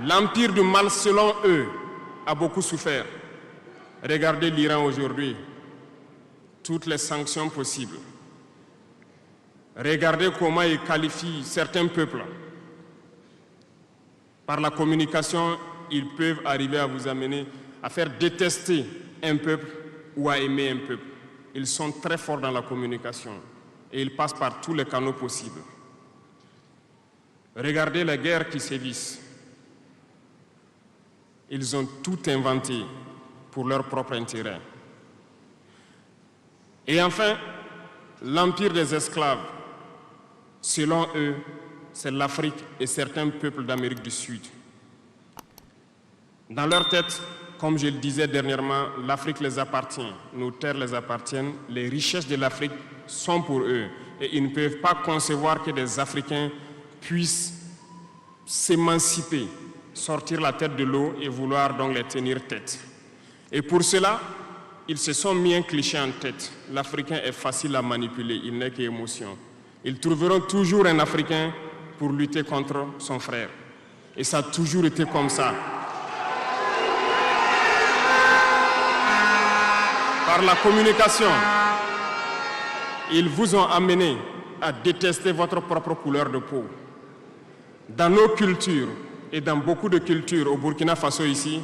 L'empire du mal, selon eux, a beaucoup souffert. Regardez l'Iran aujourd'hui, toutes les sanctions possibles. Regardez comment ils qualifient certains peuples. Par la communication, ils peuvent arriver à vous amener à faire détester un peuple ou à aimer un peuple. Ils sont très forts dans la communication et ils passent par tous les canaux possibles. Regardez les guerres qui sévissent. Ils ont tout inventé pour leur propre intérêt. Et enfin, l'empire des esclaves, selon eux, c'est l'Afrique et certains peuples d'Amérique du Sud. Dans leur tête, comme je le disais dernièrement, l'Afrique les appartient, nos terres les appartiennent, les richesses de l'Afrique sont pour eux. Et ils ne peuvent pas concevoir que des Africains puissent s'émanciper, sortir la tête de l'eau et vouloir donc les tenir tête. Et pour cela, ils se sont mis un cliché en tête. L'Africain est facile à manipuler, il n'est qu'émotion. Ils trouveront toujours un Africain pour lutter contre son frère. Et ça a toujours été comme ça. Par la communication, ils vous ont amené à détester votre propre couleur de peau. Dans nos cultures et dans beaucoup de cultures au Burkina Faso ici,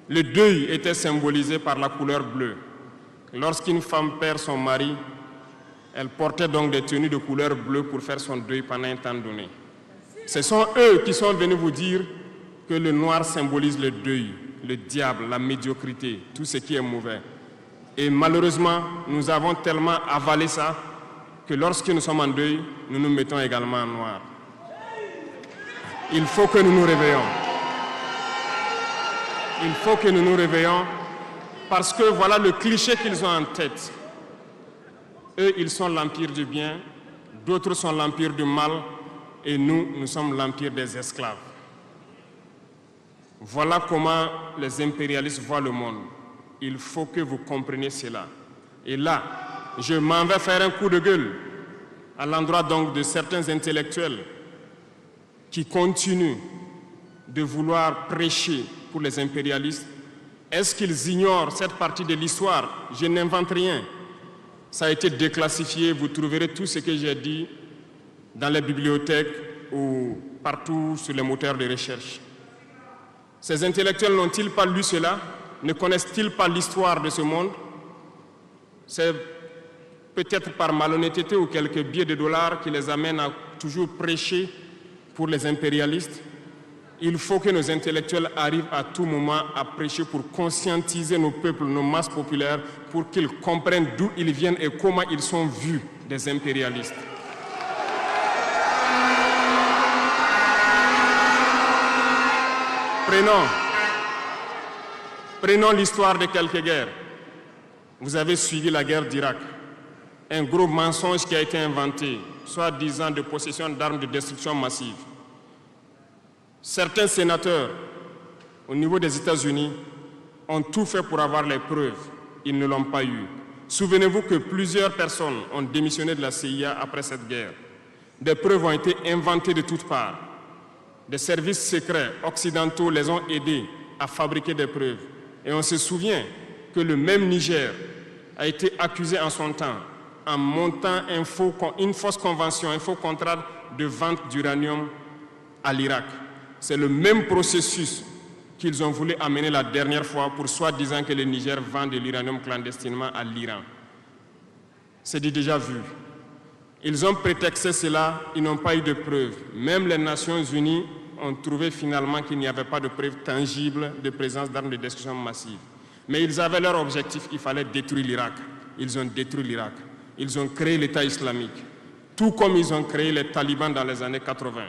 le deuil était symbolisé par la couleur bleue. Lorsqu'une femme perd son mari, elle portait donc des tenues de couleur bleue pour faire son deuil pendant un temps donné. Ce sont eux qui sont venus vous dire que le noir symbolise le deuil, le diable, la médiocrité, tout ce qui est mauvais. Et malheureusement, nous avons tellement avalé ça que lorsque nous sommes en deuil, nous nous mettons également en noir. Il faut que nous nous réveillons. Il faut que nous nous réveillons parce que voilà le cliché qu'ils ont en tête. Eux, ils sont l'empire du bien, d'autres sont l'empire du mal et nous, nous sommes l'empire des esclaves. Voilà comment les impérialistes voient le monde. Il faut que vous compreniez cela. Et là, je m'en vais faire un coup de gueule à l'endroit donc de certains intellectuels qui continuent de vouloir prêcher pour les impérialistes. Est-ce qu'ils ignorent cette partie de l'histoire? Je n'invente rien. Ça a été déclassifié. Vous trouverez tout ce que j'ai dit dans les bibliothèques ou partout sur les moteurs de recherche. Ces intellectuels n'ont-ils pas lu cela? Ne connaissent-ils pas l'histoire de ce monde? C'est peut-être par malhonnêteté ou quelques billets de dollars qui les amènent à toujours prêcher pour les impérialistes. Il faut que nos intellectuels arrivent à tout moment à prêcher pour conscientiser nos peuples, nos masses populaires, pour qu'ils comprennent d'où ils viennent et comment ils sont vus des impérialistes. Prenons l'histoire de quelques guerres. Vous avez suivi la guerre d'Irak. Un gros mensonge qui a été inventé, soi-disant de possession d'armes de destruction massive. Certains sénateurs, au niveau des États-Unis, ont tout fait pour avoir les preuves. Ils ne l'ont pas eu. Souvenez-vous que plusieurs personnes ont démissionné de la CIA après cette guerre. Des preuves ont été inventées de toutes parts. Des services secrets occidentaux les ont aidés à fabriquer des preuves. Et on se souvient que le même Niger a été accusé en son temps en montant une fausse convention, un faux contrat de vente d'uranium à l'Irak. C'est le même processus qu'ils ont voulu amener la dernière fois pour soi-disant que le Niger vend de l'uranium clandestinement à l'Iran. C'est déjà vu. Ils ont prétexté cela, ils n'ont pas eu de preuves. Même les Nations Unies ont trouvé finalement qu'il n'y avait pas de preuves tangibles de présence d'armes de destruction massive. Mais ils avaient leur objectif, il fallait détruire l'Irak. Ils ont détruit l'Irak. Ils ont créé l'État islamique. Tout comme ils ont créé les talibans dans les années 80.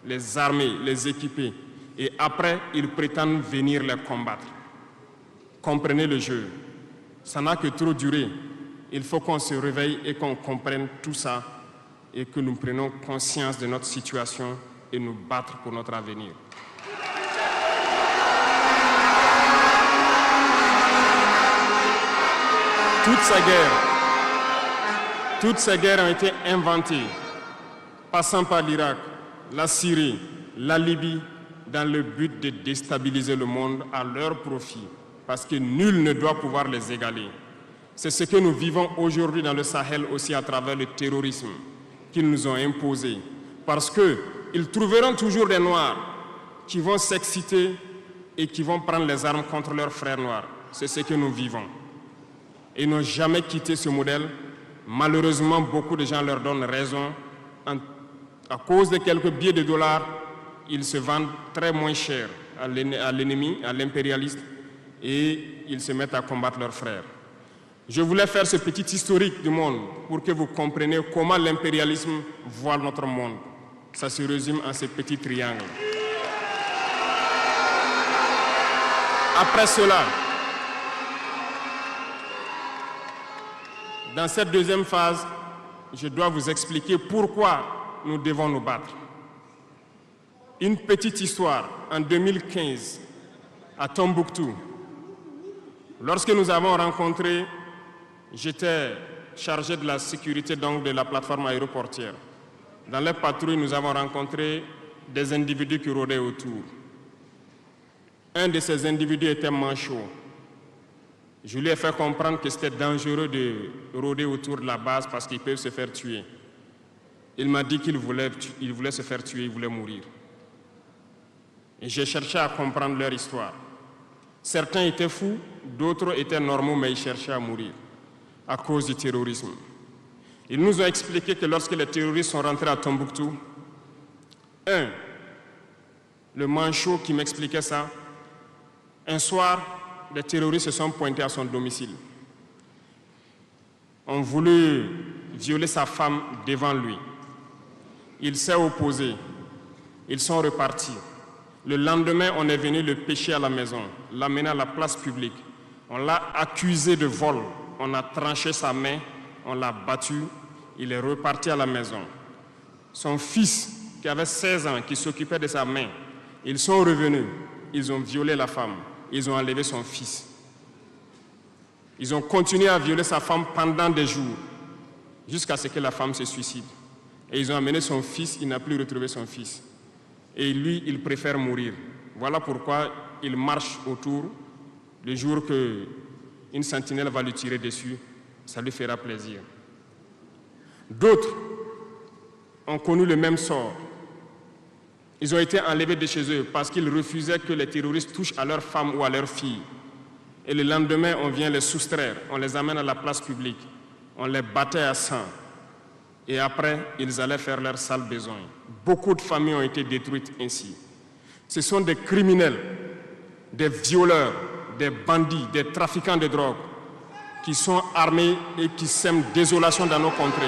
Les armer, les équiper. Et après, ils prétendent venir les combattre. Comprenez le jeu. Ça n'a que trop duré. Il faut qu'on se réveille et qu'on comprenne tout ça et que nous prenions conscience de notre situation et nous battre pour notre avenir. Toutes ces guerres ont été inventées, passant par l'Irak, la Syrie, la Libye dans le but de déstabiliser le monde à leur profit, parce que nul ne doit pouvoir les égaler. C'est ce que nous vivons aujourd'hui dans le Sahel aussi à travers le terrorisme qu'ils nous ont imposé, parce qu'ils trouveront toujours des Noirs qui vont s'exciter et qui vont prendre les armes contre leurs frères noirs. C'est ce que nous vivons. Et ils n'ont jamais quitté ce modèle. Malheureusement, beaucoup de gens leur donnent raison. À cause de quelques billets de dollars, ils se vendent très moins cher à l'ennemi, à l'impérialiste, et ils se mettent à combattre leurs frères. Je voulais faire ce petit historique du monde pour que vous compreniez comment l'impérialisme voit notre monde. Ça se résume en ces petits triangles. Après cela, dans cette deuxième phase, je dois vous expliquer pourquoi nous devons nous battre. Une petite histoire, en 2015, à Tombouctou, lorsque nous avons rencontré, j'étais chargé de la sécurité donc, de la plateforme aéroportière. Dans les patrouilles, nous avons rencontré des individus qui rôdaient autour. Un de ces individus était manchot. Je lui ai fait comprendre que c'était dangereux de rôder autour de la base parce qu'ils peuvent se faire tuer. Il m'a dit qu'il voulait se faire tuer, il voulait mourir. Et j'ai cherché à comprendre leur histoire. Certains étaient fous, d'autres étaient normaux, mais ils cherchaient à mourir à cause du terrorisme. Ils nous ont expliqué que lorsque les terroristes sont rentrés à Tombouctou, le manchot qui m'expliquait ça, un soir, les terroristes se sont pointés à son domicile. On voulait violer sa femme devant lui. Il s'est opposé. Ils sont repartis. Le lendemain, on est venu le pêcher à la maison, l'amener à la place publique. On l'a accusé de vol. On a tranché sa main, on l'a battu. Il est reparti à la maison. Son fils, qui avait 16 ans, qui s'occupait de sa main, ils sont revenus. Ils ont violé la femme. Ils ont enlevé son fils. Ils ont continué à violer sa femme pendant des jours, jusqu'à ce que la femme se suicide. Et ils ont amené son fils, il n'a plus retrouvé son fils. Et lui, il préfère mourir. Voilà pourquoi il marche autour. Le jour qu'une sentinelle va lui tirer dessus, ça lui fera plaisir. D'autres ont connu le même sort. Ils ont été enlevés de chez eux parce qu'ils refusaient que les terroristes touchent à leurs femmes ou à leurs filles. Et le lendemain, on vient les soustraire, on les amène à la place publique, on les battait à sang. Et après, ils allaient faire leur sale besoin. Beaucoup de familles ont été détruites ainsi. Ce sont des criminels, des violeurs, des bandits, des trafiquants de drogue qui sont armés et qui sèment désolation dans nos contrées.